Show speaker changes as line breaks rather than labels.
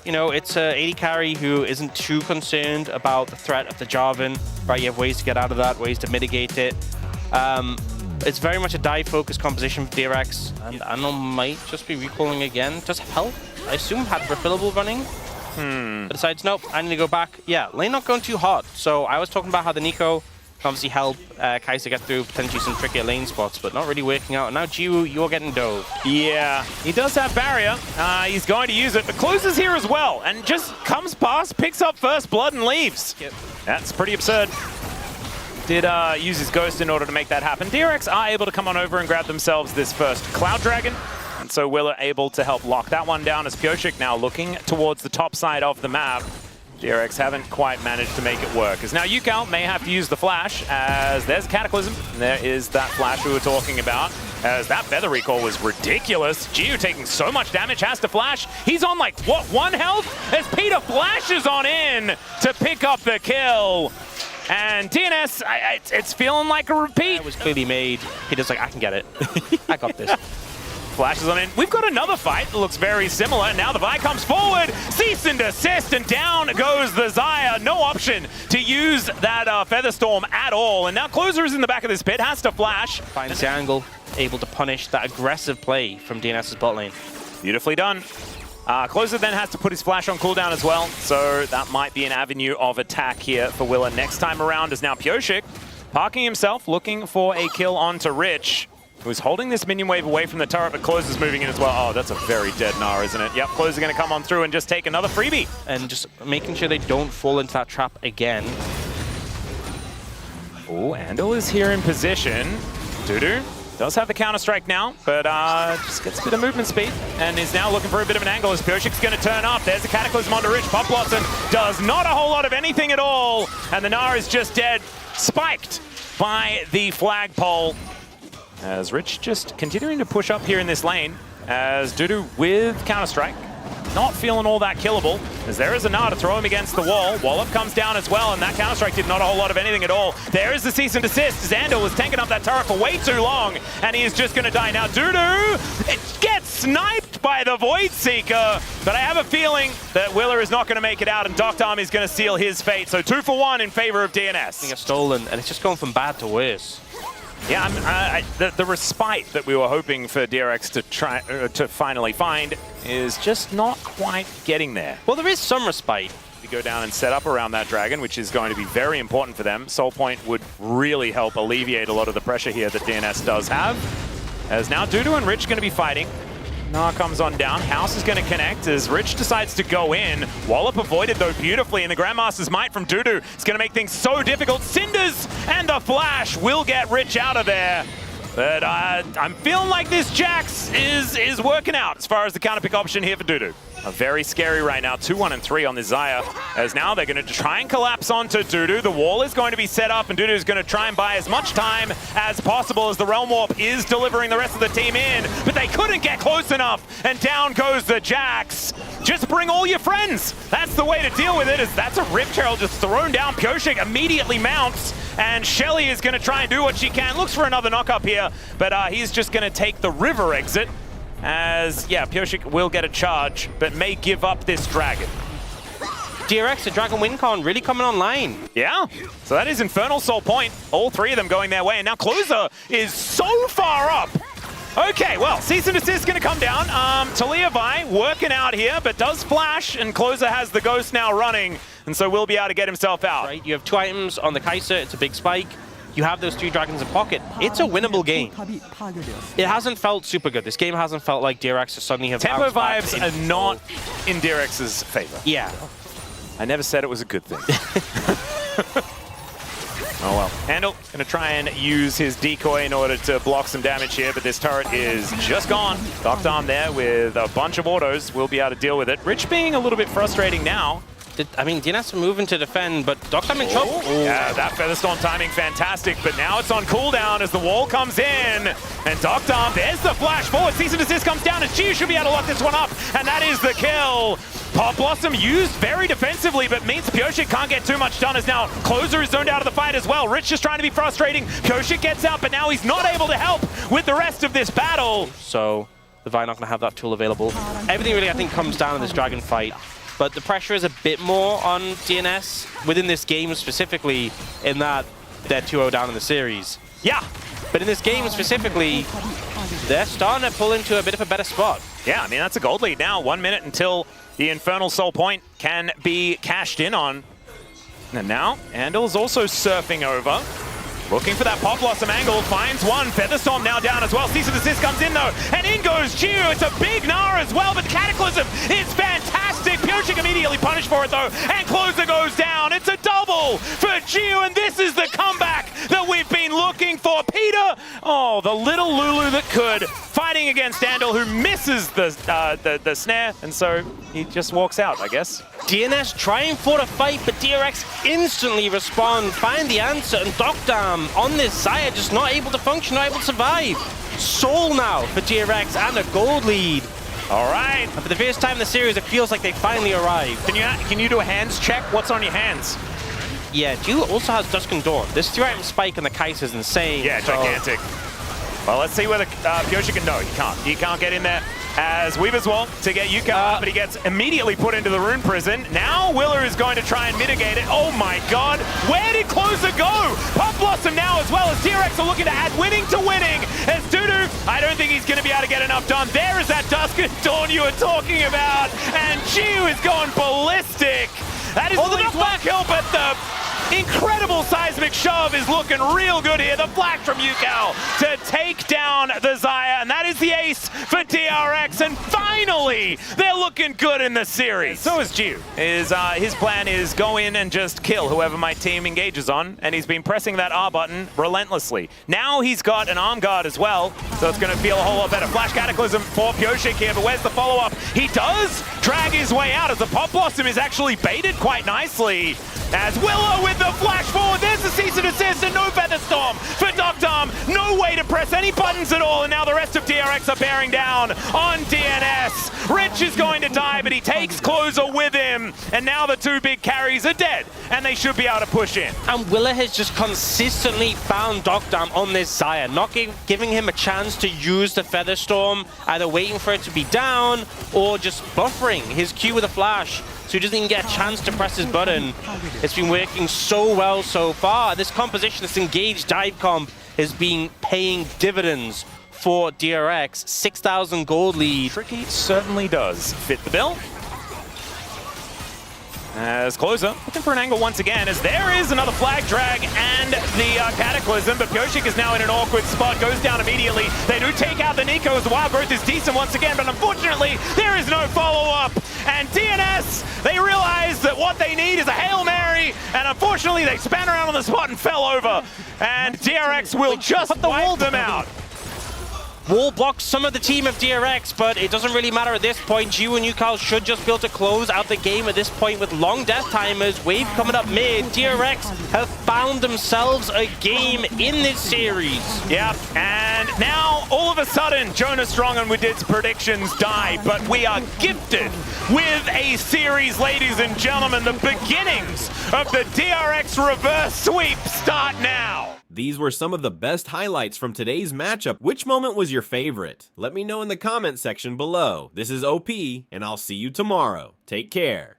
You know, it's a AD carry who isn't too concerned about the threat of the Jarvan, right? You have ways to get out of that, ways to mitigate it. It's very much a dive-focused composition for DRX, and Anno might just be recalling again. Does help? I assume had refillable running. But decides, nope, I need to go back. Yeah, lane not going too hot. So I was talking about how the Nico can obviously help Kai'Sa get through potentially some trickier lane spots, but not really working out. And now Jiwoo, you're getting dove.
Yeah, he does have barrier. He's going to use it, but closes here as well, and just comes past, picks up first blood, and leaves.
Yep.
That's pretty absurd. Did use his ghost in order to make that happen. DRX are able to come on over and grab themselves this first Cloud Dragon. And so Will are able to help lock that one down as Pyosik now looking towards the top side of the map. DRX haven't quite managed to make it work. As now Yukao may have to use the flash as there's Cataclysm. And there is that flash we were talking about. As that feather recall was ridiculous. Jiwoo taking so much damage, has to flash. He's on like, what, 1 health? As Peter flashes on in to pick up the kill. And DNS, it's feeling like a repeat.
It was clearly made. Peter's like, I can get it. I got this.
Flashes on in. We've got another fight that looks very similar. Now the Vi comes forward, cease and desist, and down goes the Xayah. No option to use that Feather Storm at all. And now Closer is in the back of this pit, has to flash.
Finds the angle, able to punish that aggressive play from DNS's bot lane.
Beautifully done. Closer then has to put his flash on cooldown as well, so that might be an avenue of attack here for Willa next time around. As now Pyosik parking himself, looking for a kill onto Rich, who's holding this minion wave away from the turret, but Closer's moving in as well. Oh, that's a very dead Gnar, isn't it? Yep, Closer going to come on through and just take another freebie.
And just making sure they don't fall into that trap again.
Oh, Andal is here in position. Dudu does have the counter-strike now, but just gets a bit of movement speed and is now looking for a bit of an angle as Pyosik's going to turn up. There's a Cataclysm onto Rich. Pop Blossom does not a whole lot of anything at all, and the Gnar is just dead, spiked by the flagpole. As Rich just continuing to push up here in this lane, as Dudu with counter-strike. Not feeling all that killable, as there is a Gnar to throw him against the wall. Wallop comes down as well, and that counter-strike did not a whole lot of anything at all. There is the cease and desist. Xandal was tanking up that turret for way too long, and he is just going to die. Now Dudu gets sniped by the Void Seeker, but I have a feeling that Willer is not going to make it out, and Dr. Army is going to seal his fate. So 2 for 1 in favor of DNS.
Getting stolen, and it's just going from bad to worse.
Yeah, the respite that we were hoping for DRX to try to finally find is just not quite getting there.
Well, there is some respite.
We go down and set up around that dragon, which is going to be very important for them. Soul Point would really help alleviate a lot of the pressure here that DNS does have. As now Dudu and Rich going to be fighting. Gnar comes on down. House is going to connect as Rich decides to go in. Wallop avoided though beautifully, and the Grandmaster's Might from Dudu is going to make things so difficult. Cinders and the Flash will get Rich out of there. But I'm feeling like this Jax is working out as far as the counter pick option here for Dudu. Very scary right now, 2-1 and 3 on this Xayah, as now they're going to try and collapse onto Dudu. The wall is going to be set up, and Dudu is going to try and buy as much time as possible as the Realm Warp is delivering the rest of the team in, but they couldn't get close enough, and down goes the Jax. Just bring all your friends. That's the way to deal with it, as that's a Rift Herald just thrown down. Pyosik immediately mounts, and Shelly is going to try and do what she can. Looks for another knock-up here, but he's just going to take the river exit. As, yeah, Pyosik will get a charge, but may give up this dragon.
DRX, the Dragon Wincon, really coming online.
Yeah, so that is Infernal Soul Point. All 3 of them going their way, and now Closer is so far up. Okay, well, Cease and Desist is going to come down. Talia Vi working out here, but does flash, and Closer has the Ghost now running, and so will be able to get himself out.
Right, you have 2 items on the Kai'Sa, it's a big spike. You have those 3 dragons in pocket. It's a winnable game. It hasn't felt super good. This game hasn't felt like DRX suddenly have
tempo vibes are not in DRX's favor.
Yeah.
I never said it was a good thing. Oh well. Handel going to try and use his decoy in order to block some damage here, but this turret is just gone. Dr. Arm there with a bunch of autos. Will be able to deal with it. Rich being a little bit frustrating now.
I mean, DNS are moving to defend, but Dr. Arm in trouble.
Yeah, that Featherstorm timing fantastic, but now it's on cooldown as the wall comes in. And Dr. Arm, there's the flash forward. Cease and Desist comes down, and Jiwoo should be able to lock this one up, and that is the kill. Pop Blossom used very defensively, but means Pyosik can't get too much done, as now Closer is zoned out of the fight as well. Rich just trying to be frustrating. Pyosik gets out, but now he's not able to help with the rest of this battle.
So Vi not going to have that tool available. Everything really, I think, comes down in this Dragon fight. But the pressure is a bit more on DNS within this game specifically, in that they're 2-0 down in the series.
Yeah.
But in this game specifically, they're starting to pull into a bit of a better spot.
Yeah, I mean, that's a gold lead now. 1 minute until the Infernal Soul Point can be cashed in on. And now, Andel's also surfing over. Looking for that Pop Blossom angle, finds one. Featherstorm now down as well. Cease and desist comes in though, and in goes Jiu. It's a big Gnar as well, but Cataclysm is fantastic. Pyosik immediately punished for it though, and Closer goes down. It's a double for Jiu, and this is the comeback that we've been looking for. Peter, oh, the little Lulu that could, fighting against Andel, who misses the snare, and so he just walks out, I guess.
DNS trying for the fight, but DRX instantly respond, find the answer, and Dokdam on this Xayah just not able to function, not able to survive. Soul now for DRX and a gold lead.
All right.
And for the first time in the series, it feels like they finally arrived.
Can you do a hands check? What's on your hands?
Yeah, Jiu also has Dusk and Dawn. This 3-item spike on the Kai'Sa is insane.
Yeah, gigantic. Well, let's see whether Pyosik can. No, he can't get in there. As Weaver's Wall to get Yuka up, but he gets immediately put into the Rune Prison. Now Willer is going to try and mitigate it. Oh my god, where did Closer go? Pop Blossom now as well as DRX are looking to add winning to winning. As Dudu, I don't think he's going to be able to get enough done. There is that Dusk and Dawn you were talking about. And Jiu is going ballistic. That is the one kill, but the incredible seismic shove is looking real good here. The flash from Yukao to take down the Xayah, and that is the ace for DRX. And finally, they're looking good in the series. So is Jiu. His plan is go in and just kill whoever my team engages on, and he's been pressing that R button relentlessly. Now he's got an arm guard as well, so it's going to feel a whole lot better. Flash Cataclysm for Pyosik here, but where's the follow-up? He does drag his way out as the Pop Blossom is actually baited quite nicely. As Willow with the flash forward, there's the cease and desist, and no Featherstorm for Dokdam. No way to press any buttons at all, and now the rest of DRX are bearing down on DNS. Rich is going to die, but he takes Closer with him, and now the two big carries are dead, and they should be able to push in.
And Willer has just consistently found Dokdam on this Xayah, not giving him a chance to use the Featherstorm, either waiting for it to be down, or just buffering his Q with a flash, so he doesn't even get a chance to press his button. It's been working so well so far. This composition, this engaged dive comp, has been paying dividends for DRX. 6,000 gold lead.
Tricky certainly does fit the bill. As Closer looking for an angle once again, as there is another flag drag and the Cataclysm, but Pyosik is now in an awkward spot, goes down immediately. They do take out the Nico as the wild growth is decent once again, but unfortunately there is no follow-up. And DNS, they realize that what they need is a Hail Mary, and unfortunately they span around on the spot and fell over. And DRX will just wipe them out.
Wall blocks some of the team of DRX, but it doesn't really matter at this point. Jiu and Yukal should just be able to close out the game at this point with long death timers. Wave coming up mid. DRX have found themselves a game in this series.
Yeah, and now all of a sudden, Jonas Strong and Widid's predictions die, but we are gifted with a series, ladies and gentlemen. The beginnings of the DRX reverse sweep start now.
These were some of the best highlights from today's matchup. Which moment was your favorite? Let me know in the comment section below. This is OP, and I'll see you tomorrow. Take care.